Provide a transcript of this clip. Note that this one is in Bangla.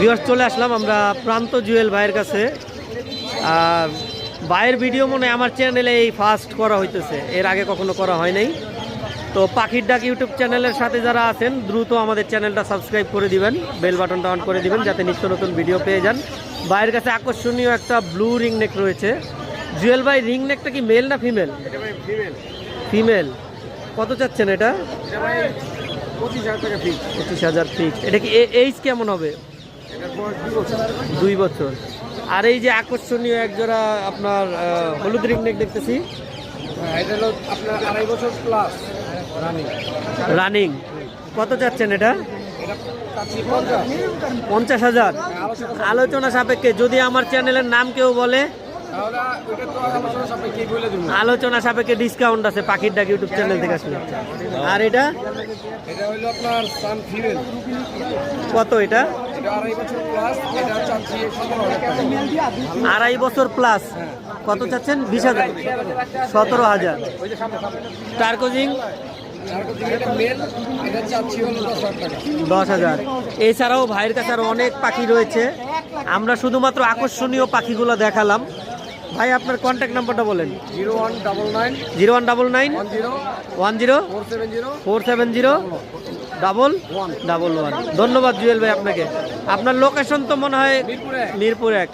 ভিউয়ার্স চলে আসলাম আমরা প্রান্ত জুয়েল ভাইয়ের কাছে। আর ভাইয়ের ভিডিও মনে হয় আমার চ্যানেলে এই ফার্স্ট করা হইতেছে, এর আগে কখনো করা হয় নাই। তো পাখির ডাক ইউটিউব চ্যানেলের সাথে যারা আছেন দ্রুত আমাদের চ্যানেলটা সাবস্ক্রাইব করে দিবেন, বেল বাটনটা অন করে দিবেন যাতে নিত্য নতুন ভিডিও পেয়ে যান। ভাইয়ের কাছে আকর্ষণীয় একটা ব্লু রিং নেক রয়েছে। জুয়েল ভাই, রিং নেকটা কি মেল না ফিমেল? ফিমেল। কত চাচ্ছেন এটা? 25,000 ফিক্স। এটা কি এইজ কেমন হবে? 2 বছর। আর এই যে আকর্ষণীয় একজোড়া আপনার হলুদ রিং নেক দেখতেছি, এটা হলো আপনার 2.5 বছর প্লাস রানিং। কত চাচ্ছেন এটা? 50,000। আলোচনা সাপেক্ষে। যদি আমার চ্যানেলের নাম কেউ বলে আলোচনা সাপেক্ষে ডিসকাউন্ট আছে পাখির ডাক ইউটিউব চ্যানেল থেকে আসলে। আর এটা হলো আপনার সান ফিমেল। কত এটা? 2.5 বছর প্লাস। কত চাচ্ছেন? 20,000। 17,000। টার্কোজিং 10,000। এছাড়াও ভাইয়ের কাছে আরো অনেক পাখি রয়েছে, আমরা শুধুমাত্র আকর্ষণীয় পাখিগুলো দেখালাম। ভাই আপনার কন্ট্যাক্ট নাম্বারটা বলেন। 0199 10 470 111। ধন্যবাদ জুয়েল ভাই আপনাকে। আপনার লোকেশন তো মনে হয় মিরপুর 1।